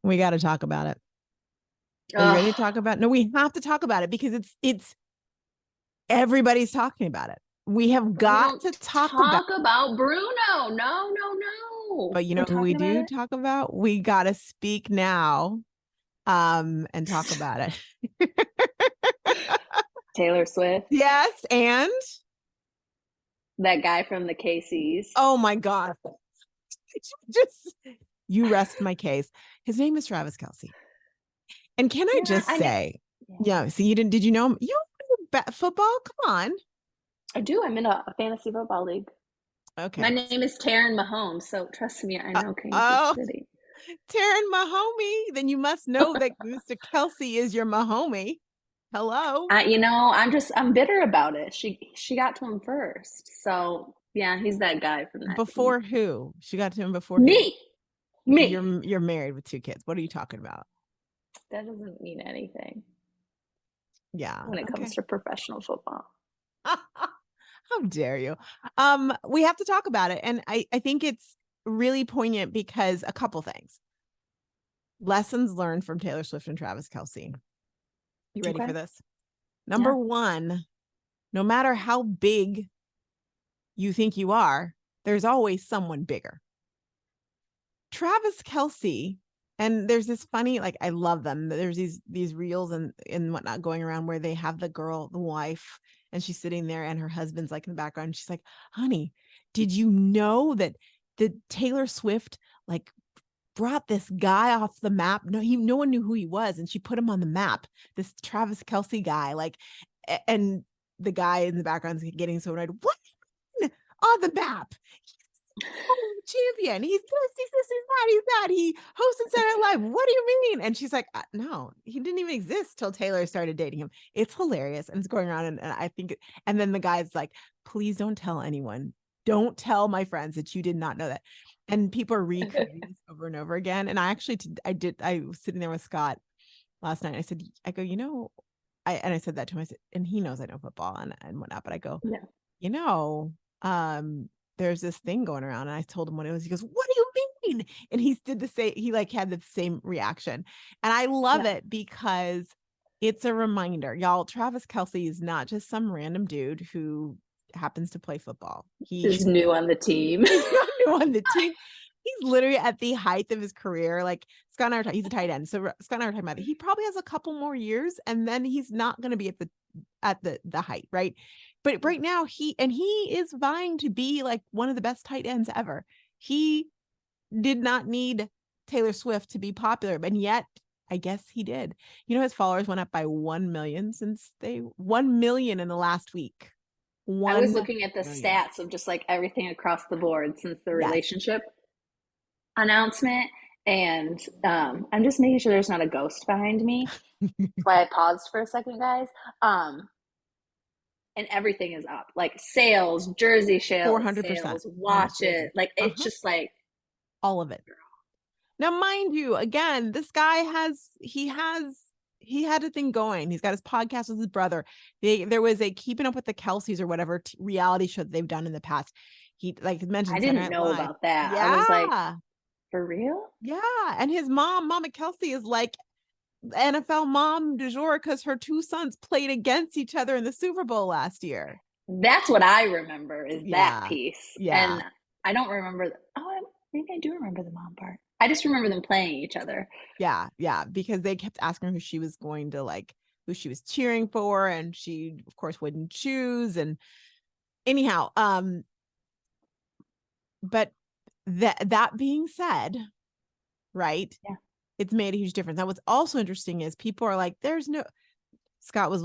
We got to talk about it. Are you ready to talk about it? No, we have to talk about it because it's everybody's talking about it. We have got to talk about Bruno. No. but you We're know who we talking about do it. talk about? We got to speak now and talk about it. Taylor Swift, Yes, and that guy from the KCs. oh my God. Just you rest my case. His name is Travis Kelce. And can I Yeah, just I mean, say, yeah. yeah, so did you know him? You know football? Come on. I do. I'm in a fantasy football league. My Okay. name is Taryn Mahomes, so trust me, I know Kansas Oh, City. Taryn Mahomey. Then you must know that Mr. Kelce is your Mahomey. Hello. I'm bitter about it. She got to him first, so yeah, he's that guy from that team. Before who? She got to him before who? Me, me. You're married with 2 kids. What are you talking about? That doesn't mean anything Yeah. when it comes Okay. to professional football. How dare you? We have to talk about it. And I think it's really poignant because a couple things. Lessons learned from Taylor Swift and Travis Kelce. You ready Okay. for this? Yeah. Number one, no matter how big you think you are, there's always someone bigger. Travis Kelce, and there's this funny, like I love them. There's these reels and whatnot going around where they have the girl, the wife, and she's sitting there and her husband's like in the background. She's like, honey, did you know that the Taylor Swift like brought this guy off the map? No one knew who he was, and she put him on the map. This Travis Kelce guy, like, and the guy in the background is getting so annoyed. What on the map? Champion. He's this, he's that. He hosted Saturday Night Live. What do you mean? And she's like, no, he didn't even exist till Taylor started dating him. It's hilarious. And it's going around. And I think, and then the guy's like, please don't tell anyone. Don't tell my friends that you did not know that. And people are recreating this over and over again. And I actually, I was sitting there with Scott last night. I go, I said that to him. I said, and he knows I know football and whatnot, but I go, Yeah. you know, there's this thing going around. And I told him what it was. He goes, what do you mean? And he did the same, he like had the same reaction. And I love Yeah. it because it's a reminder, y'all. Travis Kelce is not just some random dude who happens to play football. Is new on the team. He's not new on the team. He's literally at the height of his career. Like Scott and I he's a tight end. So Scott and I were talking about it. He probably has a couple more years and then he's not going to be at the height, right? But right now he is vying to be like one of the best tight ends ever. He did not need Taylor Swift to be popular, and yet I guess he did. His followers went up by 1 million since 1 million in the last week. I was 1 looking at the million. stats of just like everything across the board since the Yes. relationship announcement, and I'm just making sure there's not a ghost behind me. That's why I paused for a second, guys. And everything is up, like sales, jersey 400%. sales, Oh, it's watch crazy. it. Like it's just like, All of it. Now, mind you, again, this guy he had a thing going. He's got his podcast with his brother. There was a Keeping Up with the Kelseys or whatever reality show that they've done in the past. He like I mentioned Saturday didn't Night know Live. about that. I was like, Yeah. for real? Yeah. And his Mama Kelce is like NFL mom du jour because her 2 sons played against each other in the Super Bowl last year. That's what I remember is that Yeah. piece. Yeah. And I don't remember. Maybe I do remember the mom part. I just remember them playing each other. Yeah. Yeah. Because they kept asking her who she was going to like, who she was cheering for. And she, of course, wouldn't choose. And anyhow, but that being said, right, Yeah. it's made a huge difference. Now, what's also interesting is people are like, there's no, Scott was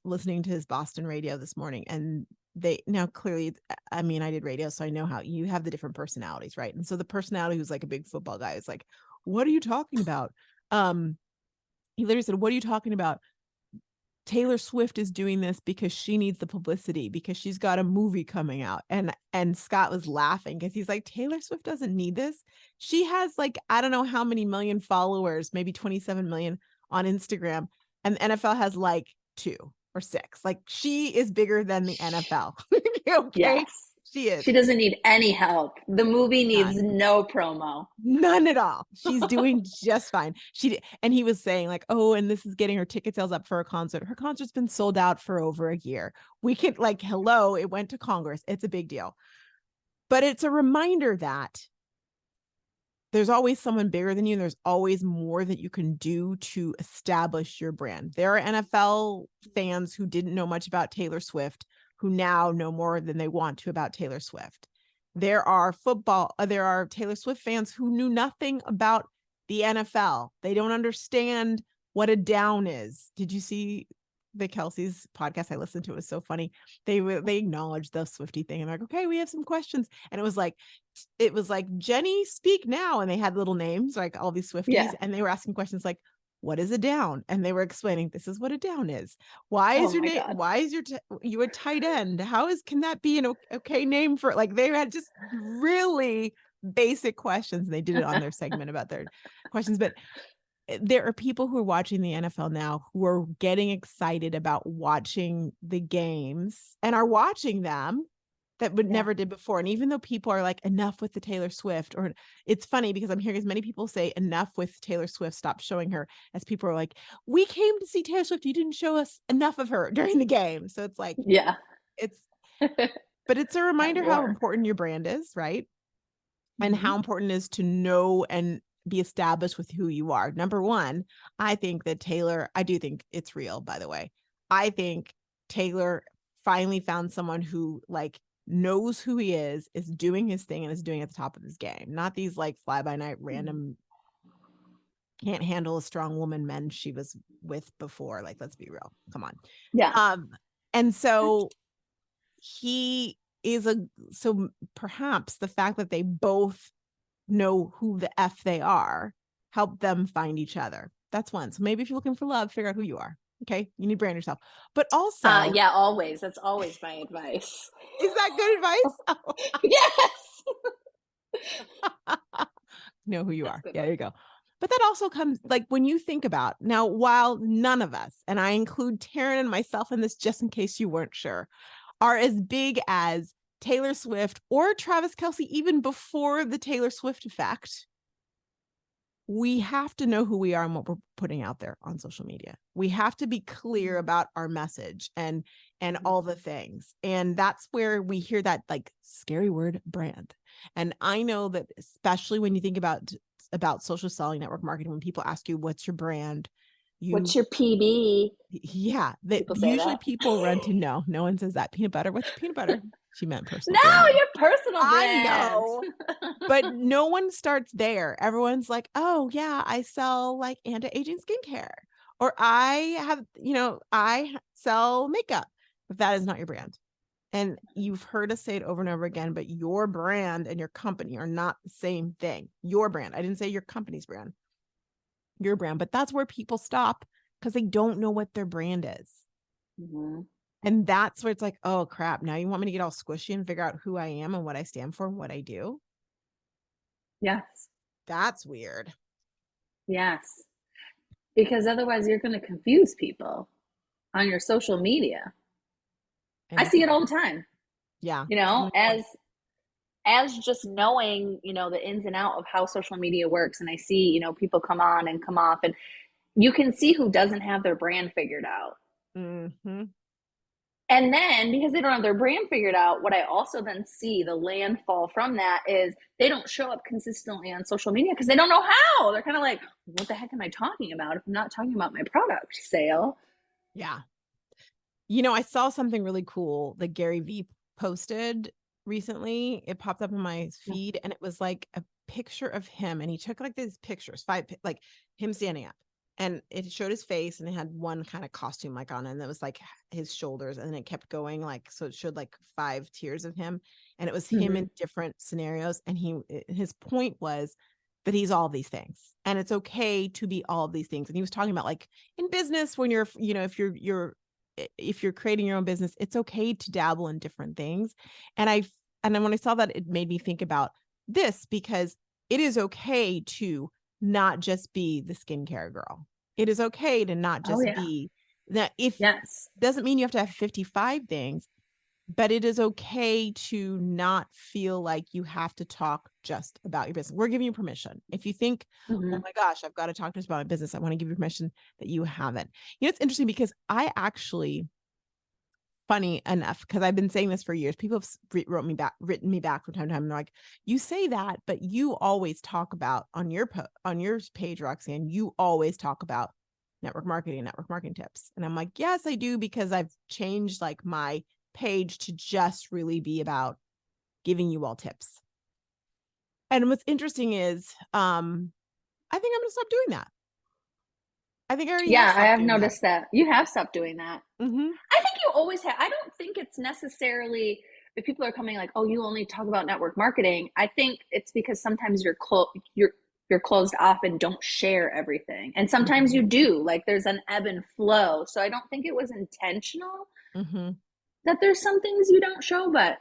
listening to his Boston radio this morning, and they now clearly, I mean, I did radio, so I know how you have the different personalities, right? And so the personality who's like a big football guy is like, what are you talking about? He literally said, what are you talking about? Taylor Swift is doing this because she needs the publicity because she's got a movie coming out. And Scott was laughing because he's like, Taylor Swift doesn't need this. She has like, I don't know how many million followers, maybe 27 million on Instagram. And the NFL has like 2 or 6. Like she is bigger than the NFL. Okay. Yes. She is. She doesn't need any help. The movie needs None. no promo. None at all. She's doing just fine. And he was saying like, oh, and this is getting her ticket sales up for a concert. Her concert's been sold out for over a year. We can like, hello, it went to Congress. It's a big deal. But it's a reminder that there's always someone bigger than you. And there's always more that you can do to establish your brand. There are NFL fans who didn't know much about Taylor Swift, who now know more than they want to about Taylor Swift. There are Taylor Swift fans who knew nothing about the NFL. They don't understand what a down is. Did you see the Kelsey's podcast? I listened to it. It was so funny. They acknowledged the Swiftie thing and they're like, okay, we have some questions. And it was like, Jenny, speak now. And they had little names, like all these Swifties. Yeah. And they were asking questions like, what is a down? And they were explaining, this is what a down is. Why is Oh your my name? God. Why is you a tight end? Can that be an okay name for, like, they had just really basic questions. And they did it on their segment about their questions. But there are people who are watching the NFL now who are getting excited about watching the games and are watching them that would never did before. And even though people are like, enough with the Taylor Swift, or it's funny because I'm hearing as many people say enough with Taylor Swift, stop showing her, as people are like, we came to see Taylor Swift, you didn't show us enough of her during the game. So it's like, Yeah. but it's a At reminder how war. important your brand is, right? And Mm-hmm. how important it is to know and be established with who you are. Number one, I think that Taylor, I do think it's real, by the way. I think Taylor finally found someone who like knows who he is doing his thing and is doing it at the top of his game. Not these like fly by night random can't handle a strong woman men she was with before. Like, let's be real. Come on. Yeah. And so he is so perhaps the fact that they both know who the F they are, help them find each other. That's one. So maybe if you're looking for love, figure out who you are. Okay. You need to brand yourself. But also, Yeah, always. That's always my advice. is that good advice? Yes. Know who you That's are. good Yeah, one. there you go. But that also comes like when you think about now, while none of us, and I include Taryn and myself in this just in case you weren't sure, are as big as Taylor Swift or Travis Kelce, even before the Taylor Swift effect, we have to know who we are and what we're putting out there on social media. We have to be clear about our message and all the things. And that's where we hear that like scary word brand. And I know that especially when you think about social selling, network marketing, when people ask you what's your brand, What's your PB? that People say usually that. people run to no one says that. Peanut butter. What's your peanut butter? She meant personal No, branding. your personal I brand. know. But no one starts there. Everyone's like, oh yeah, I sell like anti-aging skincare, or I sell makeup. But that is not your brand. And you've heard us say it over and over again, but your brand and your company are not the same thing. Your brand. I didn't say your company's brand, your brand, but that's where people stop because they don't know what their brand is. Mm-hmm. And that's where it's like, oh crap, now you want me to get all squishy and figure out who I am and what I stand for and what I do? Yes. That's weird. Yes. Because otherwise you're going to confuse people on your social media. I And see it all the time. yeah, You it's know, really annoying. as just knowing, the ins and out of how social media works, and I see, people come on and come off, and you can see who doesn't have their brand figured out. Mm-hmm. And then because they don't have their brand figured out, what I also then see the landfall from that is they don't show up consistently on social media because they don't know how. They're kind of like, what the heck am I talking about if I'm not talking about my product sale? Yeah. I saw something really cool that Gary Vee posted recently. It popped up in my Yeah. feed and it was like a picture of him, and he took like these pictures, five, like him standing up, and it showed his face and it had one kind of costume like on it, and it was like his shoulders, and then it kept going like, so it showed like 5 tiers of him, and it was him Mm-hmm. in different scenarios. And his point was that he's all these things and it's okay to be all these things. And he was talking about like in business, when you're, if you're creating your own business, it's okay to dabble in different things. And then when I saw that, it made me think about this, because it is okay to not just be the skincare girl. It is okay to not Oh just yeah. be that. If Yes. doesn't mean you have to have 55 things, But it is okay to not feel like you have to talk just about your business. We're giving you permission. If you think, oh Mhm. my gosh, I've got to talk to us about my business, I want to give you permission that you haven't. It's interesting because I actually, funny enough, because I've been saying this for years, people have written me back from time to time. And they're like, you say that, but you always talk about on your page, Roxanne, you always talk about network marketing tips. And I'm like, yes, I do, because I've changed like my page to just really be about giving you all tips. And what's interesting is, I think I'm going to stop doing that. I think I already have Yeah, I stopped have doing that. noticed that. You have stopped doing that. Mm-hmm. I think you always have. I don't think it's necessarily if people are coming like, "Oh, you only talk about network marketing." I think it's because sometimes you're closed off and don't share everything. And sometimes Mm-hmm. you do. Like there's an ebb and flow. So I don't think it was intentional Mm-hmm. that there's some things you don't show, but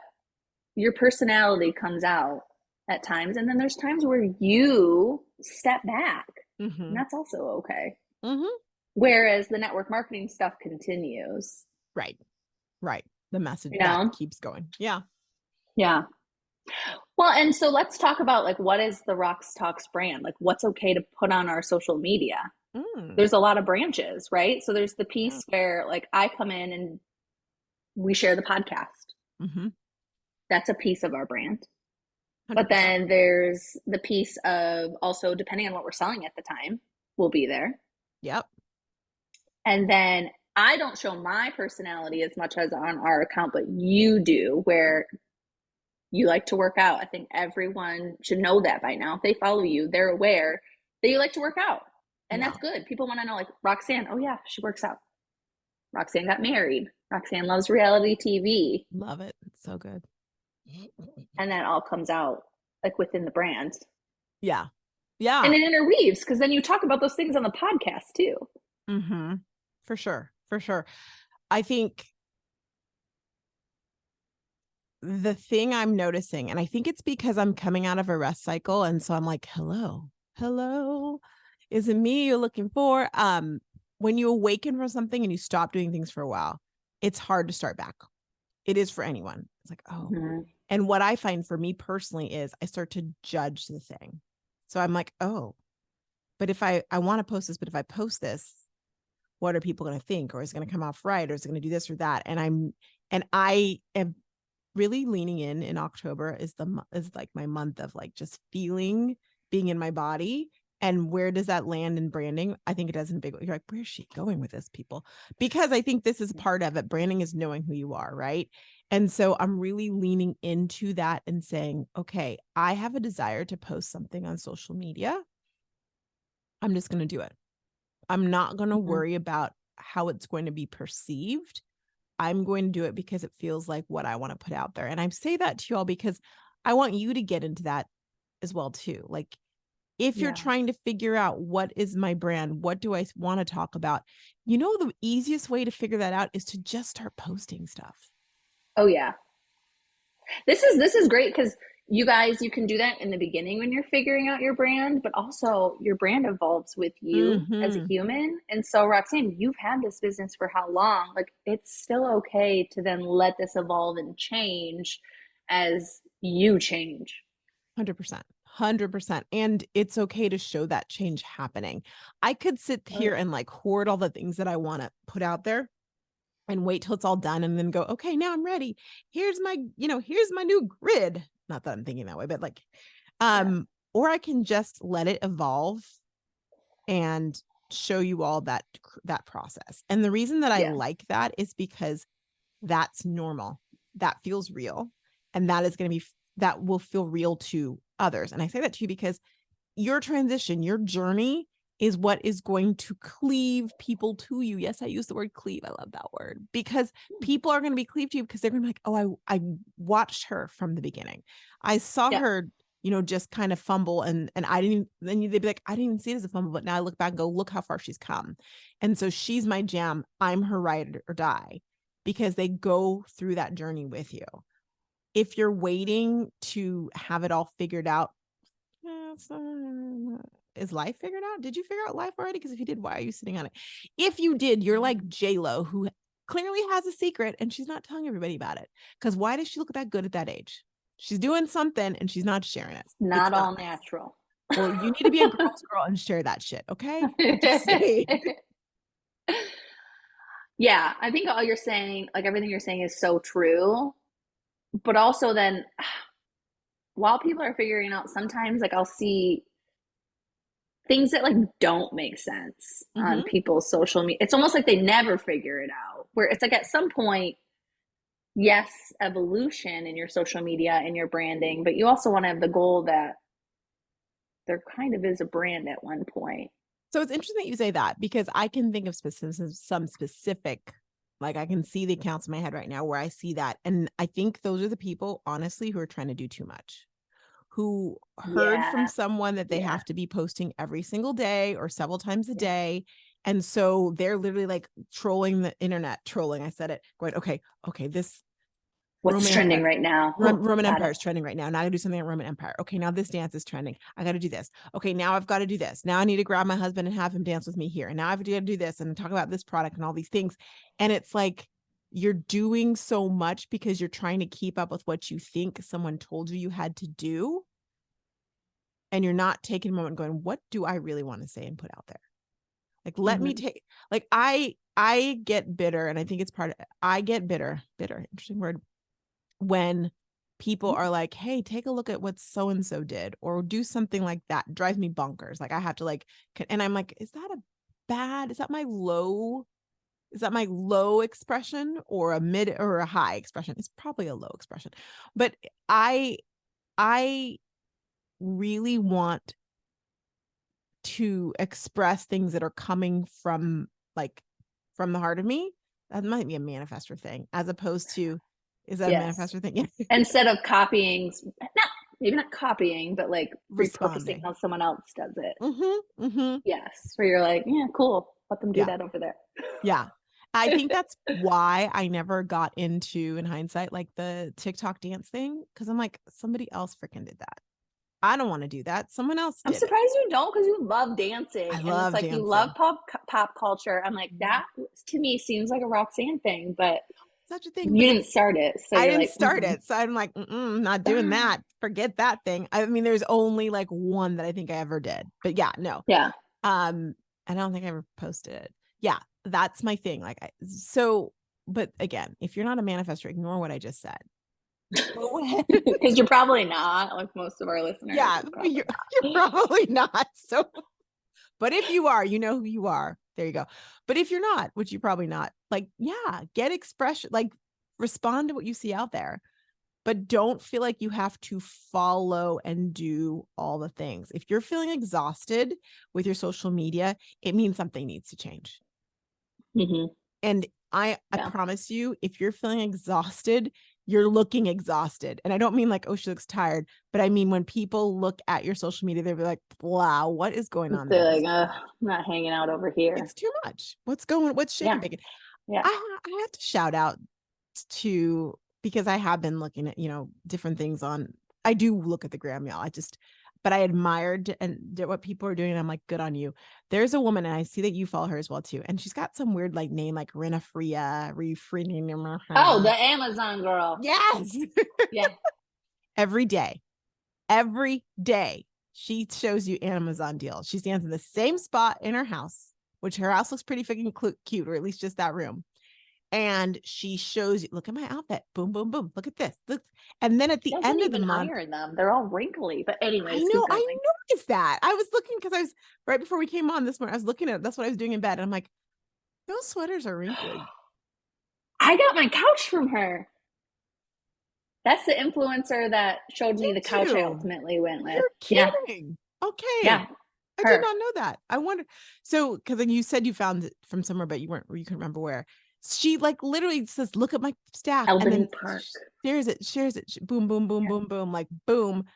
your personality comes out at times and then there's times where you step back. And Mm-hmm. that's also okay. Mm-hmm. Whereas the network marketing stuff continues, Right. Right. The message you that know? keeps going. Yeah. Yeah. Well, and so let's talk about like what is the RoxTalks brand? Like what's okay to put on our social media? Mm. There's a lot of branches, right? So there's the Yeah. piece where like I come in and we share the podcast. Mm-hmm. That's a piece of our brand. But 100%. then there's the piece of also depending on what we're selling at the time, will be there. Yep. And then I don't show my personality as much as on our account, but you do, where you like to work out. I think everyone should know that by now. If they follow you, they're aware that you like to work out. And Yeah. that's good. People want to know, like, Roxanne, oh, yeah, she works out. Roxanne got married. Roxanne loves reality TV. Love it. It's so good. And that all comes out like within the brand. Yeah. And Yeah. it interweaves because then you talk about those things on the podcast too. Mm-hmm. For sure. For sure. I think the thing I'm noticing, and I think it's because I'm coming out of a rest cycle. And so I'm like, hello, is it me you're looking for? When you awaken from something and you stop doing things for a while, it's hard to start back. It is for anyone. It's like, oh. Mm-hmm. And what I find for me personally is I start to judge the thing. So I'm like, oh, but if I want to post this, but if I post this, what are people going to think? Or is it going to come off right? Or is it going to do this or that? And I am really leaning in October is like my month of like just feeling, being in my body. And where does that land in branding? I think it does in a big way. You're like, where's she going with this, people? Because I think this is part of it. Branding is knowing who you are, right? And so I'm really leaning into that and saying, okay, I have a desire to post something on social media. I'm just going to do it. I'm not going to Mm-hmm. worry about how it's going to be perceived. I'm going to do it because it feels like what I want to put out there. And I say that to you all because I want you to get into that as well too. Like if you're Yeah. trying to figure out what is my brand, what do I want to talk about? The easiest way to figure that out is to just start posting stuff. Oh yeah. This is great because you guys you can do that in the beginning when you're figuring out your brand, but also your brand evolves with you as a Mm-hmm. human. And so Roxanne, you've had this business for how long? Like it's still okay to then let this evolve and change as you change. 100%. 100%. And it's okay to show that change happening. I could sit Oh here yeah. and like hoard all the things that I want to put out there and wait till it's all done and then go, okay, now I'm ready. Here's my new grid. Not that I'm thinking that way, but like, Yeah. or I can just let it evolve and show you all that process. And the reason that I Yeah. like that is because that's normal. That feels real. And that will feel real to others. And I say that to you because your transition, your journey is what is going to cleave people to you. Yes, I use the word cleave. I love that word because people are going to be cleaved to you because they're going to be like, oh, I watched her from the beginning. I saw Yeah. her, just kind of fumble and I didn't, then they'd be like, I didn't even see it as a fumble, but now I look back and go, look how far she's come. And so she's my jam. I'm her ride or die because they go through that journey with you. If you're waiting to have it all figured out, is life figured out? Did you figure out life already? Because if you did, why are you sitting on it? If you did, you're like J-Lo, who clearly has a secret and she's not telling everybody about it. Because why does she look that good at that age? She's doing something and she's not sharing it. It's Not not all nice. natural. Well, you need to be a girl's girl and share that shit. Okay. I'm just saying. Yeah, I think all you're saying, like everything you're saying is so true. But also then while people are figuring out, sometimes like I'll see things that like don't make sense on Mm-hmm. people's social media. It's almost like they never figure it out. Where it's like at some point, yes, evolution in your social media and your branding, but you also want to have the goal that there kind of is a brand at one point. So it's interesting that you say that because I can think of some specific, like I can see the accounts in my head right now where I see that. And I think those are the people, honestly, who are trying to do too much, who heard from Yeah, someone that they yeah, have to be posting every single day or several times a yeah. day. And so they're literally like trolling the internet, trolling. I said it, going, okay, this What's Roman trending Empire. right now? Roman Got Empire it. is trending right now. Now I gotta do something at Roman Empire. Okay, now this dance is trending. I gotta do this. Okay, now I've got to do this. Now I need to grab my husband and have him dance with me here. And now I've got to do this and talk about this product and all these things. And it's like you're doing so much because you're trying to keep up with what you think someone told you had to do. And you're not taking a moment and going, what do I really want to say and put out there? Like, let me Mm-hmm. take, like, I get bitter, and I think it's part of, I get bitter, interesting word, when people are like, hey, take a look at what so and so did or do something like that. It drives me bonkers. Like I have to like, and I'm like, is that my low expression or a mid or a high expression? It's probably a low expression. But I really want to express things that are coming from like from the heart of me. That might be a manifestor thing as opposed to, is that a Yes. manifestor thing? Instead of copying, not maybe not copying, but like repurposing Responding. how someone else does it. Mm-hmm. Mm-hmm. Yes, where you're like, yeah, cool. Let them do Yeah. that over there. Yeah. I think that's why I never got into, in hindsight, like the TikTok dance thing. Cause I'm like, somebody else freaking did that. I don't want to do that. Someone else I'm did it. surprised you don't because you love I dancing and it's love like you love dancing. pop culture. I'm like, Mhm. that to me seems like a Roxanne thing, but Such a thing, you but didn't start it. So I you're didn't like, start it. So I'm like, not doing that. Forget that thing. I mean, there's only like one that I think I ever did, but yeah, no. yeah. Um, I don't think I ever posted it. Yeah, that's my thing. But again, if you're not a manifestor, ignore what I just said. Go ahead. Because you're probably not, like most of our listeners, Yeah, you're probably you're probably not. So, but if you are, you know who you are. There you go. But if you're not, which you're probably not, like, yeah, get expression, like respond to what you see out there. But don't feel like you have to follow and do all the things. If you're feeling exhausted with your social media, it means something needs to change. not. Hmm. And I Yeah. promise you, if you're feeling exhausted, you're looking exhausted. And I don't mean like, oh, she looks tired, but I mean when people look at your social media, they'll be like, wow, what is going on there? They're This like, is too much. I'm not hanging out over here. It's too much. What's shaking Yeah. bacon? Yeah. I have to shout out to, because I have been looking at, different things on, I do look at the gram, y'all. But I admired and did what people are doing. And I'm like, good on you. There's a woman, and I see that you follow her as well too. And she's got some weird like name, like Renafria, Oh, the Amazon girl. Yes. Yeah. every day she shows you Amazon deals. She stands in the same spot in her house, which her house looks pretty freaking cute, or at least just that room. And she shows you, look at my outfit. Boom, boom, boom. Look at this. Look. And then at She the doesn't end of the even month, iron them. They're all wrinkly. But I anyways, keep know, I going. noticed that. I was looking because I was right before we came on this morning. I was looking at it. That's what I was doing in bed. And I'm like, those sweaters are wrinkly. I got my couch from her. That's the influencer that showed me the Did couch I you? ultimately went with. You're Yeah. kidding. Okay. Yeah. I did Her. not know that. I wonder. So, because then you said you found it from somewhere, but you couldn't remember where. She like literally says, "Look at my stack," and Albany then Park. shares it, boom, boom, boom, Yeah. boom, boom, like boom.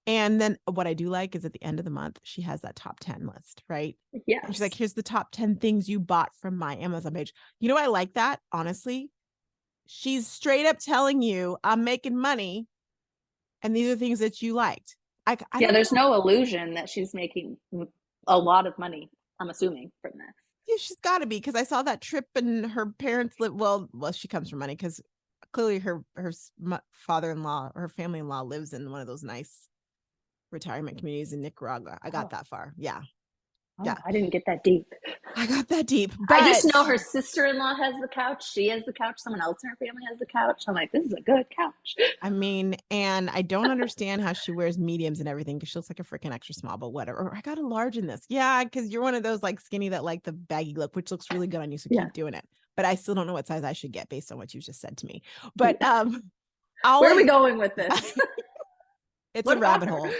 And then what I do like is at the end of the month, she has that top 10 list, right? And she's like, Yes. here's the top 10 things you bought from my Amazon page. You know, I like that, honestly. She's straight up telling you, I'm making money, and these are things that you liked. I Yeah, don't there's know. no illusion that she's making a lot of money, I'm assuming, from this. Yeah, she's got to be, because I saw that trip and her parents live. Well, she comes from money, because clearly her father-in-law, her family-in-law, lives in one of those nice retirement communities in Nicaragua. I got Oh, that far. Yeah, oh, yeah, I didn't get that deep. I got that deep. I just But know her sister-in-law has the couch. She has the couch. Someone else in her family has the couch. I'm like, this is a good couch. I mean, and I don't understand how she wears mediums and everything, because she looks like a freaking extra small, but whatever. Or I got a large in this. Yeah, because you're one of those like skinny that like the baggy look, which looks really good on you. So Yeah. keep doing it. But I still don't know what size I should get based on what you just said to me. But Yeah. all Where are we going with this? it's a What about rabbit her? hole.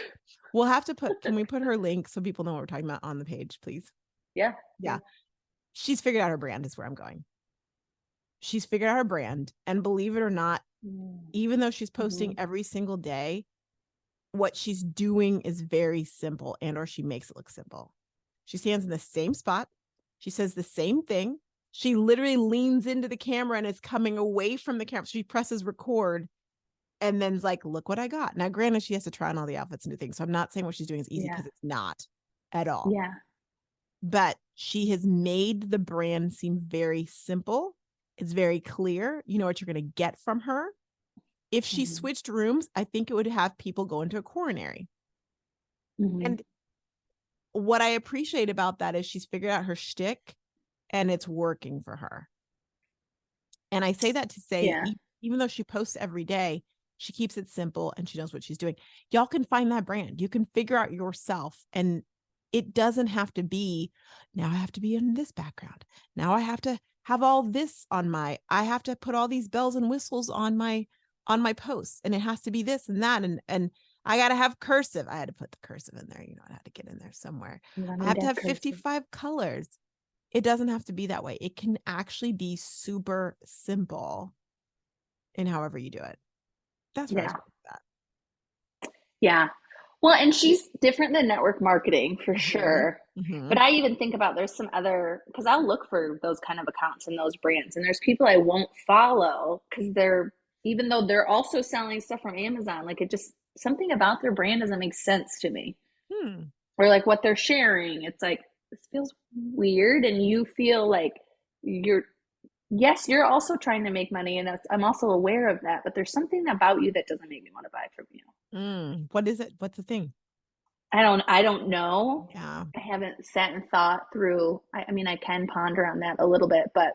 We'll have to can we put her link so people know what we're talking about on the page, please? Yeah. Yeah. She's figured out her brand is where I'm going. She's figured out her brand. And believe it or not, even though she's posting every single day, what she's doing is very simple, and or she makes it look simple. She stands in the same spot. She says the same thing. She literally leans into the camera and is coming away from the camera. She presses record and then's like, look what I got. Now, granted, she has to try on all the outfits and do things. So I'm not saying what she's doing is easy, because it's not at all. Yeah. But she has made the brand seem very simple. It's very clear. You know what you're going to get from her. If she switched rooms, I think it would have people go into a coronary. And what I appreciate about that is she's figured out her shtick and it's working for her. And I say that to say, even though she posts every day, she keeps it simple and she knows what she's doing. Y'all can find that brand. You can figure out yourself, and it doesn't have to be, now I have to be in this background. Now I have to have all this on I have to put all these bells and whistles on my posts, and it has to be this and that. And I got to have cursive. I had to put the cursive in there. You know, I had to get in there somewhere. I have to have 55 colors. It doesn't have to be that way. It can actually be super simple in however you do it. That's where I was going with that. Yeah. Well, and she's different than network marketing for sure. But I even think about there's some other, because I'll look for those kind of accounts and those brands. And there's people I won't follow because even though they're also selling stuff from Amazon, like it just, something about their brand doesn't make sense to me. Or like what they're sharing. It's like, this feels weird. And you feel like yes, you're also trying to make money, and I'm also aware of that, but there's something about you that doesn't make me want to buy from you. What is it? What's the thing? I don't know. Yeah. I haven't sat and thought through. I mean, I can ponder on that a little bit, but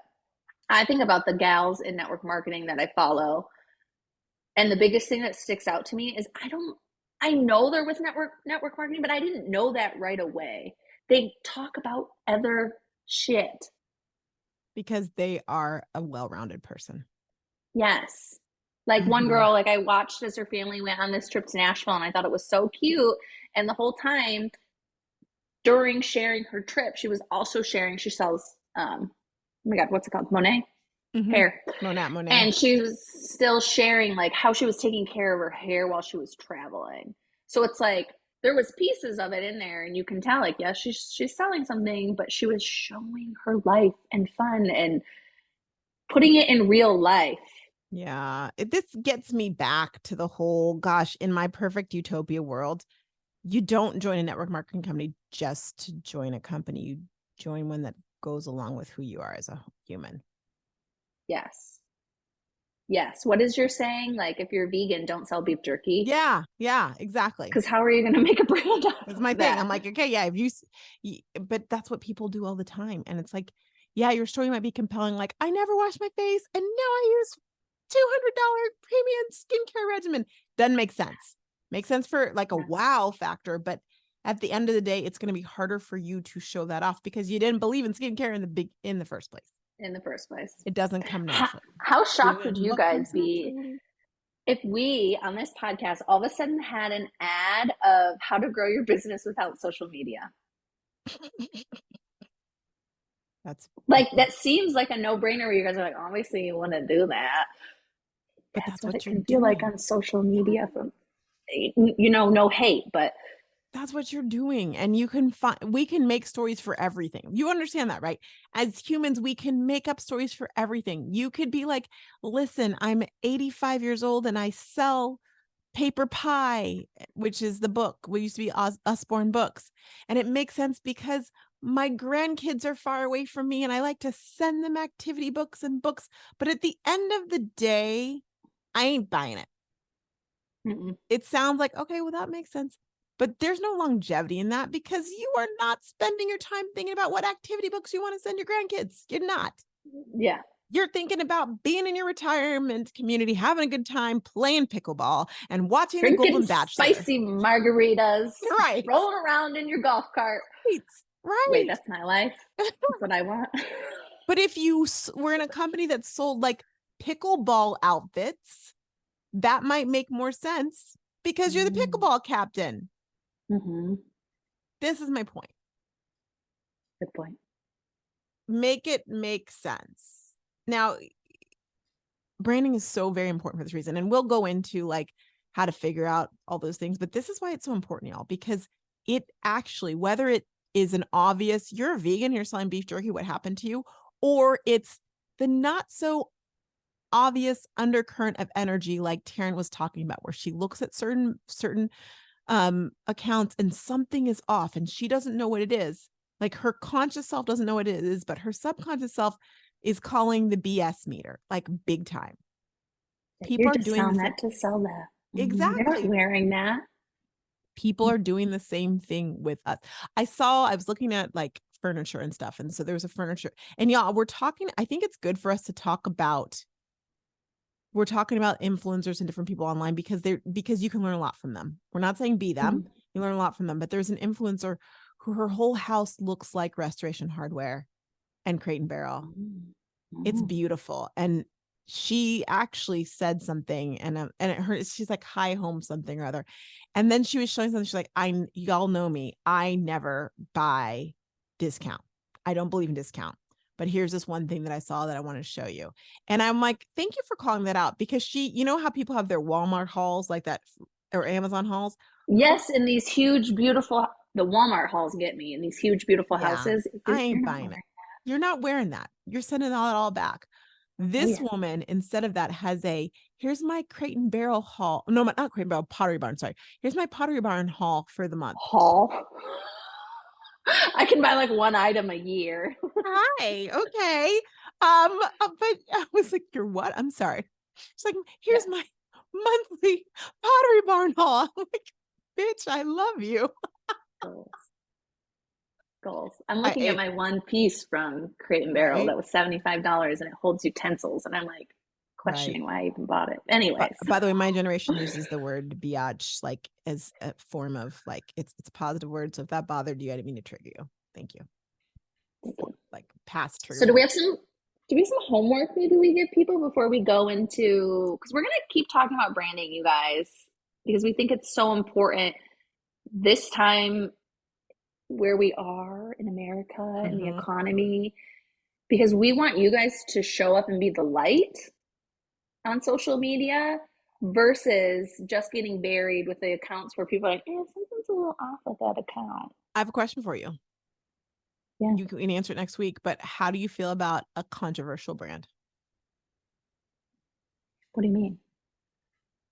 I think about the gals in network marketing that I follow. And the biggest thing that sticks out to me is I know they're with network marketing, but I didn't know that right away. They talk about other shit. Because they are a well-rounded person. Yes. Like one girl, like I watched as her family went on this trip to Nashville, and I thought it was so cute. And the whole time during sharing her trip, she was also sharing, she sells, oh my God, what's it called? Monet hair. Monet. And she was still sharing like how she was taking care of her hair while she was traveling. So it's like, there was pieces of it in there, and you can tell like, yes, she's selling something, but she was showing her life and fun and putting it in real life. Yeah. This gets me back to the whole, gosh, in my perfect utopia world, you don't join a network marketing company just to join a company. You join one that goes along with who you are as a human. Yes. Yes. What is your saying? Like, if you're vegan, don't sell beef jerky. Yeah, exactly. Because how are you going to make a brand out That's of my that? thing. I'm like, okay, yeah, but that's what people do all the time. And it's like, yeah, your story might be compelling. Like, I never wash my face, and now I use $200 premium skincare regimen. Doesn't make sense. Makes sense for like a wow factor, but at the end of the day, it's going to be harder for you to show that off because you didn't believe in skincare in the first place. It doesn't come naturally. How shocked would you guys be if we on this podcast all of a sudden had an ad of how to grow your business without social media? That's like, that seems like a no-brainer where you guys are like, obviously you want to do that. But that's what what it you're can feel like on social media from, no hate, but that's what you're doing. And we can make stories for everything. You understand that, right? As humans, we can make up stories for everything. You could be like, listen, I'm 85 years old and I sell Paper Pie, which is the book. We used to be Usborne Books. And it makes sense because my grandkids are far away from me and I like to send them activity books and books. But at the end of the day, I ain't buying it. Mm-mm. It sounds like, okay, well, that makes sense. But there's no longevity in that because you are not spending your time thinking about what activity books you want to send your grandkids. You're not. Yeah. You're thinking about being in your retirement community, having a good time, playing pickleball and watching The Drinking Golden Bachelor. spicy margaritas, Right. rolling around in your golf cart. Right. Wait, Right. that's my life. That's what I want. But if you were in a company that sold like pickleball outfits, that might make more sense because you're the pickleball captain. Mm-hmm. This is my point. Good point. Make it make sense. Now, branding is so very important for this reason. And we'll go into like how to figure out all those things. But this is why it's so important, y'all, because it actually, whether it is an obvious, you're a vegan, you're selling beef jerky, what happened to you, or it's the not so obvious undercurrent of energy like Taryn was talking about, where she looks at certain accounts and something is off and she doesn't know what it is. Like her conscious self doesn't know what it is, but her subconscious self is calling the BS meter, like big time. You're People are just doing selling this. that to sell that. You're not Exactly. wearing that. People are doing the same thing with us. I was looking at like furniture and stuff. And so there was a furniture and y'all, I think it's good for us to talk about, we're talking about influencers and different people online because you can learn a lot from them. We're not saying be them. Mm-hmm. You learn a lot from them, but there's an influencer who her whole house looks like Restoration Hardware and Crate and Barrel. It's beautiful. And she actually said something and it hurt. She's like, hi home something or other. And then she was showing something. She's like, y'all know me. I never buy discount. I don't believe in discount. But here's this one thing that I saw that I want to show you. And I'm like, thank you for calling that out because you know how people have their Walmart hauls like that or Amazon hauls? Yes, in these huge, beautiful, the Walmart hauls get me in these huge, beautiful Yeah, houses. I You're ain't not buying it. wearing You're not wearing that. You're sending it all back. that. Oh, This yeah. woman, instead of that, has here's my Crate and Barrel haul. No, not Crate and Barrel, Pottery Barn. Sorry. Here's my Pottery Barn haul for the month. Haul. I can buy like one item a year. Hi. Okay. But I was like, you're what? I'm sorry. She's like, Yeah. here's my monthly Pottery Barn haul. I'm like, bitch, I love you. Goals. Goals. I'm looking at my one piece from Crate and Barrel Right. that was $75 and it holds utensils. And I'm like Right. questioning why I even bought it. Anyways. By the way, my generation uses the word biatch like as a form of like it's a positive word. So if that bothered you, I didn't mean to trigger you. Thank you. Like past trigger So do we warning. have some homework maybe we give people before we go into, because we're gonna keep talking about branding, you guys, because we think it's so important this time where we are in America and the economy, because we want you guys to show up and be the light on social media versus just getting buried with the accounts where people are like, something's a little off with that account. I have a question for you. Yeah. You can answer it next week, but how do you feel about a controversial brand? What do you mean?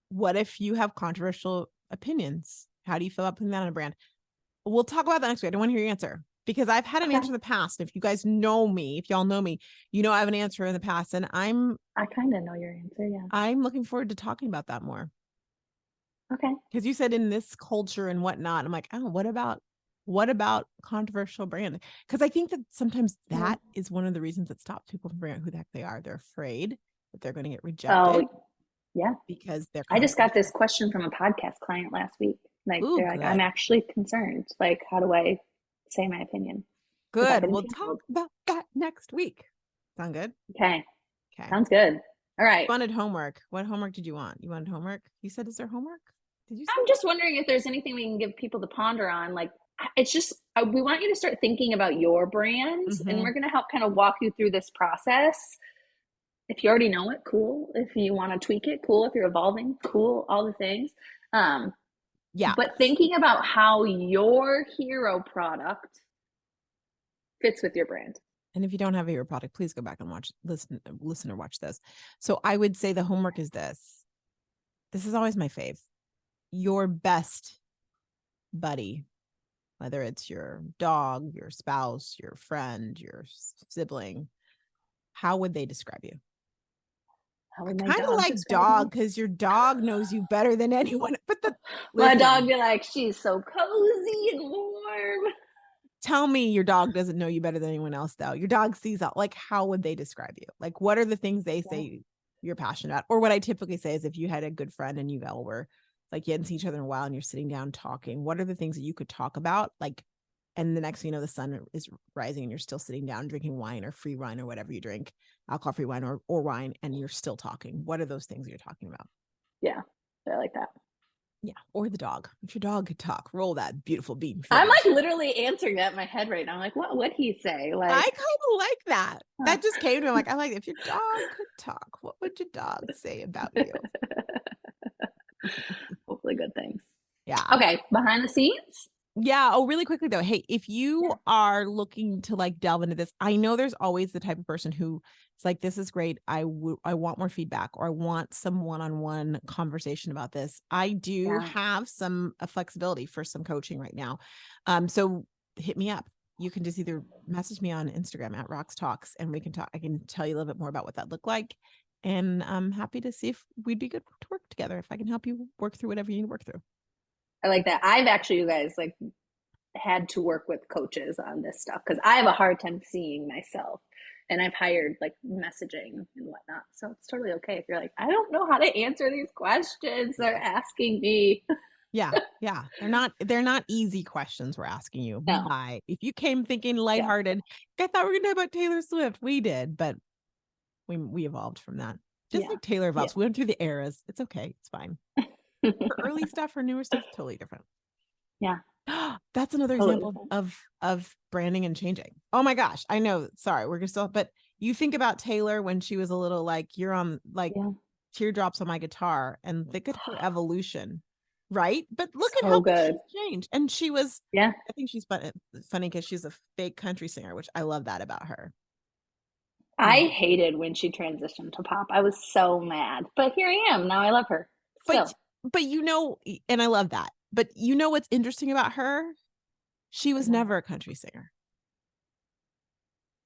What if you have controversial opinions? How do you feel about putting that on a brand? We'll talk about that next week. I don't want to hear your answer because I've had an Okay. answer in the past. If you guys know me, if y'all know me, you know I have an answer in the past, and I kind of know your answer. Yeah. I'm looking forward to talking about that more. Okay. Because you said in this culture and whatnot, I'm like, oh, what about controversial brand? Because I think that sometimes that is one of the reasons that stops people from figuring out who the heck they are. They're afraid that they're going to get rejected Oh, yeah. because they're I just got this controversial. question from a podcast client last week. Like, Ooh, they're like, I'm good. actually concerned. Like, how do I say my opinion without Good. getting We'll talk canceled? about that next week. Sound good? Okay. Okay. Sounds good. All right. You wanted homework. What homework did you want? You wanted homework? You said, is there homework? Did you say? I'm just wondering if there's anything we can give people to ponder on. Like, it's just, we want you to start thinking about your brand, and Mm-hmm. we're going to help kind of walk you through this process. If you already know it, cool. If you want to tweak it, cool. If you're evolving, cool. All the things. Um, Yeah. but thinking about how your hero product fits with your brand. And if you don't have a hero product, please go back and listen or watch this. So I would say the homework is this. This is always my fave. Your best buddy whether it's your dog, your spouse, your friend, your sibling, how would they describe you? How I would my kind of dog like describe dog me? because your dog knows you better than anyone. But My dog listen, be like, she's so cozy and warm. tell me your dog doesn't know you better than anyone else, though. Your dog sees out. Like, how would they describe you? Like, what are the things they Yeah. say you're passionate about? Or what I typically say is if you had a good friend and you all were like, you hadn't seen each other in a while and you're sitting down talking, what are the things that you could talk about? Like, and the next thing you know, the sun is rising and you're still sitting down drinking wine or free wine or whatever you drink, alcohol free wine or wine, and you're still talking. What are those things you're talking about? Yeah, I like that. Yeah. Or the dog. If your dog could talk, roll that beautiful bean I'm like footage. literally answering that in my head right now. I'm like, what would he say? I Like, kind of like that. huh. That just came to me. Like, I like if your dog could talk, what would your dog say about you? Hopefully good things. Yeah. Okay, behind the scenes. Yeah. Oh, really quickly though. Hey, if you Yeah. are looking to like delve into this, I know there's always the type of person who is like, this is great. I want more feedback or I want some one-on-one conversation about this. I do Yeah. have some flexibility for some coaching right now. So hit me up. You can just either message me on Instagram at RoxTalks and we can talk. I can tell you a little bit more about what that looked like. And I'm happy to see if we'd be good to work together, if I can help you work through whatever you need to work through. I like that. I've actually, you guys, like had to work with coaches on this stuff because I have a hard time seeing myself. And I've hired like messaging and whatnot. So it's totally okay if you're like, I don't know how to answer these questions they're Yeah. asking me. Yeah. Yeah. They're not easy questions we're asking you. No. Bye. If you came thinking Yeah. lighthearted, I thought we were gonna talk about Taylor Swift. We did, but we evolved from that. Just Yeah. like Taylor Yeah. evolves. We went through the eras. It's okay. It's fine. For early stuff, for newer stuff, totally different. Yeah. That's another Totally example different. of branding and changing. Oh my gosh. I know. Sorry, we're still, but you think about Taylor when she was a little like you're on like Yeah. teardrops on my guitar and look at her evolution, right? But look at how So much good. she's changed. And she was, Yeah. I think she's funny because she's a fake country singer, which I love that about her. I Mhm. hated when she transitioned to pop. I was so mad. But here I am. Now I love her. But Still. and I love that. But you know what's interesting about her? She was What? never a country singer.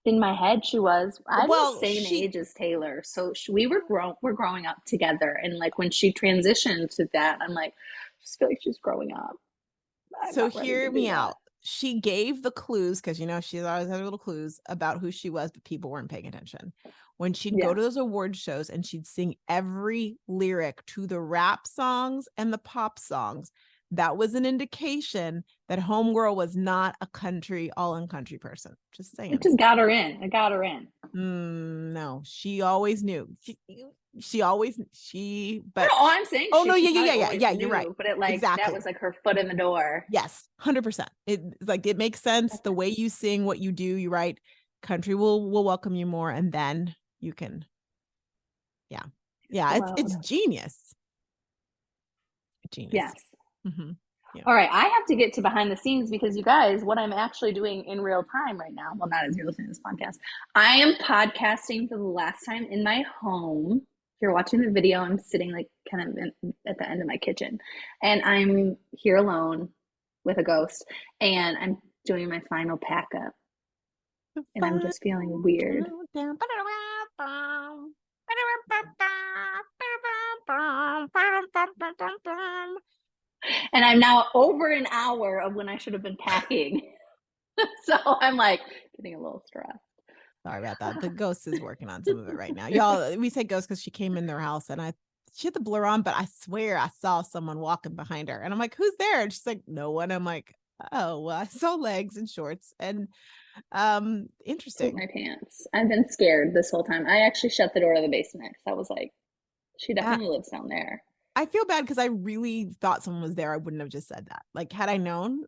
In my head, she was. I'm the Well, same age as Taylor, so we we're growing up together. And like when she transitioned to that, I'm like, I just feel like she's growing up. I'm so not ready to hear do me that. out. She gave the clues because she always had little clues about who she was, but people weren't paying attention. When she'd go Yeah, to those award shows and she'd sing every lyric to the rap songs and the pop songs, that was an indication that Homegirl was not a country, all in country person. Just it saying. just got her in. It got her in. No, she always knew. She always but No, I'm saying oh no, she yeah, yeah, probably yeah, yeah, always yeah. You're right. knew, but it like that Exactly. was like her foot in the door. Yes, 100%. It like it makes sense the way you sing, what you do, you write. Country will welcome you more, and then you can, yeah, yeah. It's Explode. genius, genius. Yes. Mm-hmm. Yeah. All right, I have to get to behind the scenes because you guys, what I'm actually doing in real time right now, well, not as you're listening to this podcast, I am podcasting for the last time in my home. If you're watching the video, I'm sitting like kind of at the end of my kitchen and I'm here alone with a ghost and I'm doing my final pack up The and I'm final just feeling weird. countdown. And I'm now over an hour of when I should have been packing. So I'm like getting a little stressed. Sorry about that. The ghost is working on some of it right now. Y'all, we say ghost because she came in their house and she had the blur on, but I swear I saw someone walking behind her. And I'm like, who's there? And she's like, no one. I'm like, oh, well, I saw legs and shorts. And Poop interesting. my pants. I've been scared this whole time. I actually shut the door to the basement because I was like, she Uh, definitely lives down there. I feel bad because I really thought someone was there. I wouldn't have just said that. Like, had I known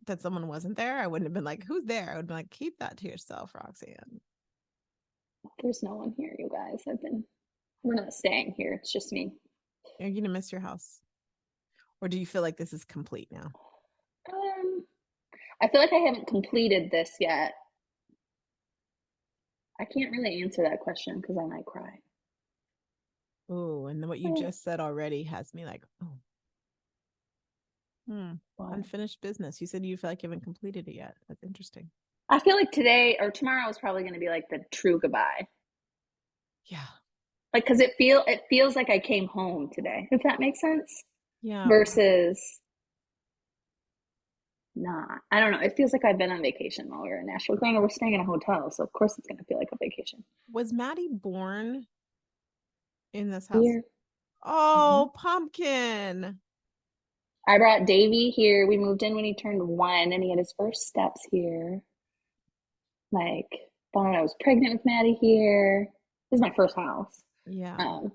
that someone wasn't there, I wouldn't have been like, who's there? I would be like, keep that to yourself, Roxanne. There's no one here, you guys. We're not staying here. It's just me. Are you gonna miss your house? Or do you feel like this is complete now? Um, I feel like I haven't completed this yet. I can't really answer that question because I might cry. Oh, and what you just said already has me like, oh, But Unfinished business. You said you feel like you haven't completed it yet. That's interesting. I feel like today or tomorrow is probably going to be like the true goodbye. Yeah. Like, cause it feels like I came home today, if that makes sense. Yeah. Versus not. I don't know. It feels like I've been on vacation while we were in Nashville. Granted, we're staying in a hotel, so of course it's gonna feel like a vacation. Was Maddie born in this house? Here. Mhm. Oh, pumpkin. I brought Davey here. We moved in when he turned 1 and he had his first steps here. Like, found out I was pregnant with Maddie here. This is my first house. Yeah. Um,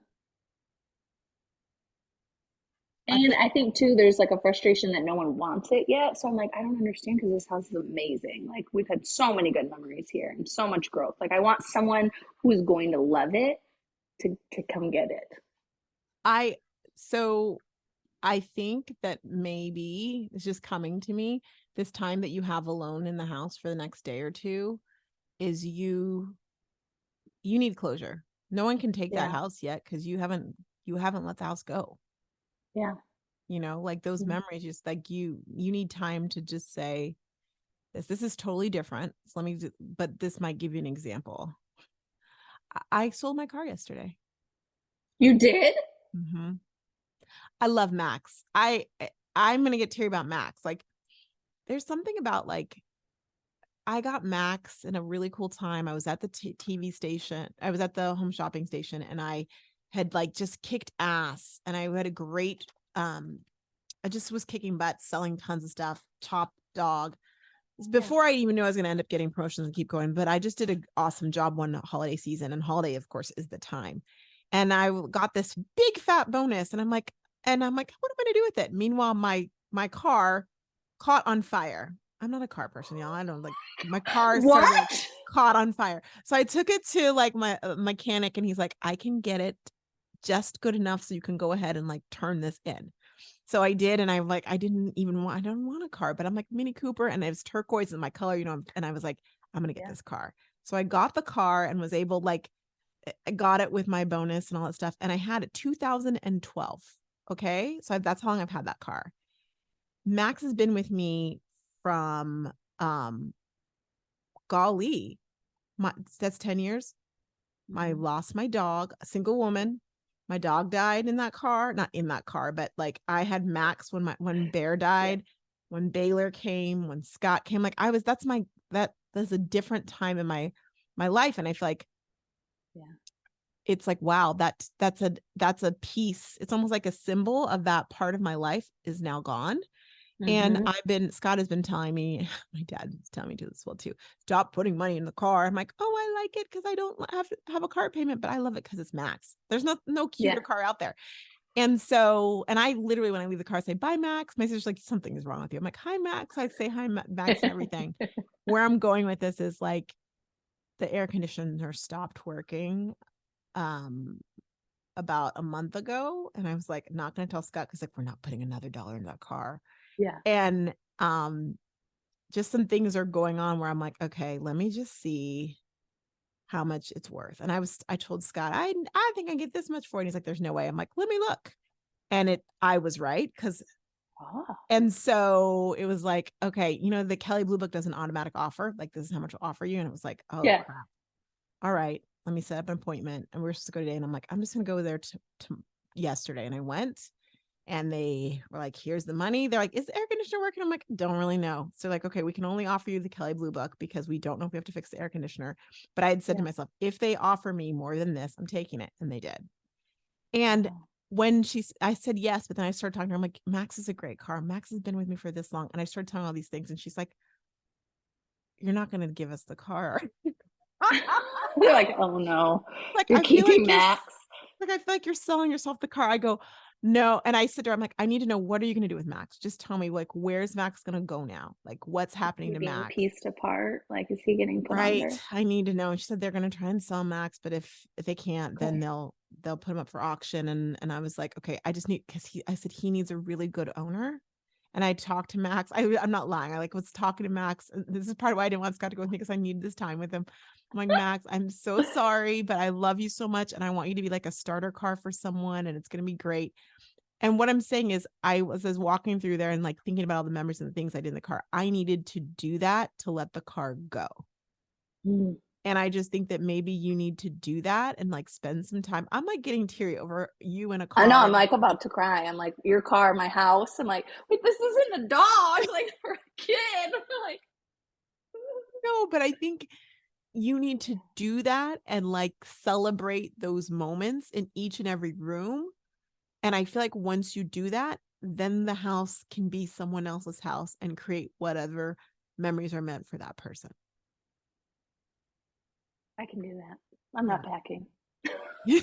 I and think I think too, there's like a frustration that no one wants it yet. So I'm like, I don't understand because this house is amazing. Like, we've had so many good memories here and so much growth. Like, I want someone who's going to love it to come get it. I so I think that maybe it's just coming to me this time that you have alone in the house for the next day or two is you need closure. No one can take that Yeah. house yet because you haven't let the house go. Yeah. Like those Yeah. memories, just like you need time to just say this is totally different. So but this might give you an example. I sold my car yesterday. You did? Mm-hmm. I love Max. I'm gonna get teary about Max. Like there's something about like I got Max in a really cool time. I was at the TV station. I was at the home shopping station, and I had like just kicked ass, and I had a great. I just was kicking butt, selling tons of stuff. Top dog. Yeah. Before I even knew I was going to end up getting promotions and keep going, but I just did an awesome job one holiday season, and holiday, of course, is the time. And I got this big fat bonus, and I'm like, what am I going to do with it? Meanwhile, my car caught on fire. I'm not a car person, y'all. I don't like my car started like What? caught on fire. So I took it to like my mechanic, and he's like, I can get it just good enough so you can go ahead and like turn this in. So I did, and I'm like, I don't want a car, but I'm like Mini Cooper, and it was turquoise in my color, and I was like, I'm gonna get Yeah. this car. So I got the car and was able, like, I got it with my bonus and all that stuff, and I had it 2012. Okay, so that's how long I've had that car. Max has been with me from golly, that's 10 years. I Mhm. lost my dog, a single woman. My dog died in that car, not in that car, but like I had Max when Bear Yeah. died, when Baylor came, when Scott came. Like that's a different time in my life, and I feel like Yeah. it's like wow, that's a piece. It's almost like a symbol of that part of my life is now gone. And Mm-hmm. Scott has been telling me, my dad is telling me to as well too, stop putting money in the car. I'm like, oh, I like it because I don't have to have a car payment, but I love it because it's Max. There's no cuter Yeah. car out there. And so, and I literally, when I leave the car, say, bye, Max. My sister's like, something is wrong with you. I'm like, hi, Max. I say hi, Max, and everything. Where I'm going with this is like the air conditioner stopped working um about a month ago. And I was like, not going to tell Scott because like, we're not putting another dollar in that car. Yeah. And just some things are going on where I'm like, okay, let me just see how much it's worth. And I told Scott, I think I get this much for it. And he's like, there's no way. I'm like, let me look. And I was right. Oh. And so it was like, okay, the Kelly Blue Book does an automatic offer. Like, this is how much we'll offer you. And it was like, oh Yeah. crap. All right, let me set up an appointment. And we're supposed to go today. And I'm like, I'm just going to go there to yesterday. And I went, and they were like, here's the money. They're like, is the air conditioner working? I'm like, don't really know. So like, okay, we can only offer you the Kelly Blue Book because we don't know if we have to fix the air conditioner. But I had said to Yeah. myself, if they offer me more than this, I'm taking it. And they did. And Oh. when I said yes, but then I started talking to her. I'm like, Max is a great car. Max has been with me for this long. And I started telling all these things. And she's like, you're not going to give us the car. They're like, oh no, Like, you're keeping Max. I feel like you're selling yourself the car. I go, no. And I sit there, I'm like, I need to know, what are you going to do with Max? Just tell me, like, where's Max going to go now? Like, what's Is happening he to being Max? pieced apart? Like, is he getting put Right. under? I need to know. And she said they're going to try and sell Max, but if they can't, then Okay. they'll put him up for auction. And I was like, okay, I just need, because I said he needs a really good owner. And I talked to Max. I'm not lying. I like was talking to Max. This is part of why I didn't want Scott to go with me, because I needed this time with him. I'm like, Max, I'm so sorry, but I love you so much. And I want you to be like a starter car for someone, and it's going to be great. And what I'm saying is I was as walking through there and like thinking about all the memories and the things I did in the car. I needed to do that to let the car go. Mm. And I just think that maybe you need to do that and like spend some time. I'm like getting teary over you in a I know, car. I'm like about to cry. I'm like, your car, my house. I'm like, wait, this isn't a dog, like for a kid. Like, No, but I think you need to do that and like celebrate those moments in each and every room. And I feel like once you do that, then the house can be someone else's house and create whatever memories are meant for that person. I can do that. I'm Yeah. not packing. And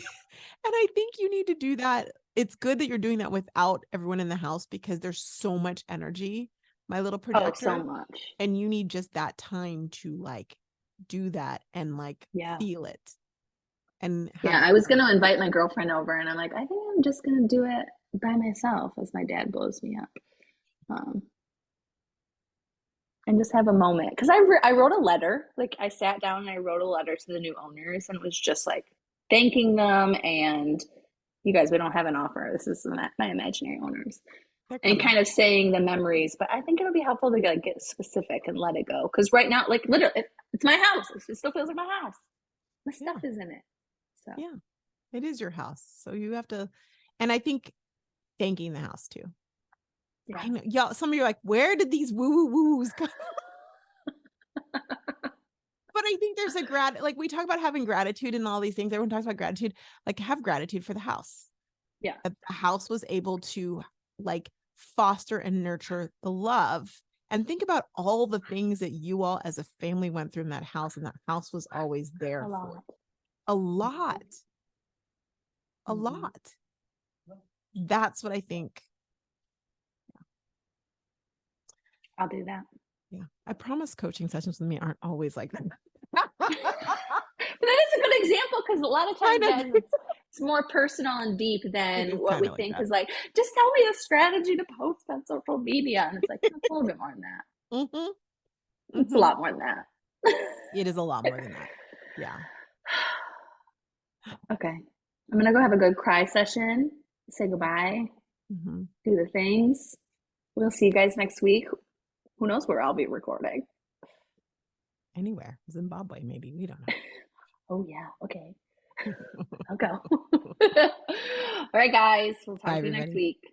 I think you need to do that. It's good that you're doing that without everyone in the house because there's so much energy, my little Oh, so projector. much. And you need just that time to like do that and like Yeah. feel it and have Yeah, that I was time. gonna invite my girlfriend over, and I'm like, I think I'm just gonna do it by myself as my dad blows me up, um, and just have a moment. Because I wrote a letter, like I sat down and I wrote a letter to the new owners, and it was just like thanking them and you guys, we don't have an offer. This is my imaginary owners, They're and coming. kind of saying the memories. But I think it'll be helpful to like, get specific and let it go. Because right now, like literally, it's my house. It still feels like my house. My stuff Yeah. is in it. So Yeah. It is your house. So you have to, and I think thanking the house too. yeah. I know y'all, some of you are like, where did these woo woo woos come? But I think there's a like we talk about having gratitude and all these things. Everyone talks about gratitude. Like have gratitude for the house. Yeah. That the house was able to like foster and nurture the love. And think about all the things that you all as a family went through in that house, and that house was always A there for lot. you. A lot. A Mm-hmm. lot. That's what I think. I'll do that. Yeah. I promise coaching sessions with me aren't always like that. But that is a good example because a lot of times, Kind of. guys, it's more personal and deep It than is what kind we of like think that. is like, just tell me a strategy to post on social media. And it's like, it's a little bit more than that. Mm-hmm. It's a Mm-hmm. lot more than that. It is a lot more than that. Yeah. Okay. I'm going to go have a good cry session, say goodbye, Mm-hmm. do the things. We'll see you guys next week. Who knows where I'll be recording? Anywhere. Zimbabwe, maybe. We don't Oh, yeah. Okay. know. I'll go. All right, guys. We'll Bye, talk to you next everybody. week.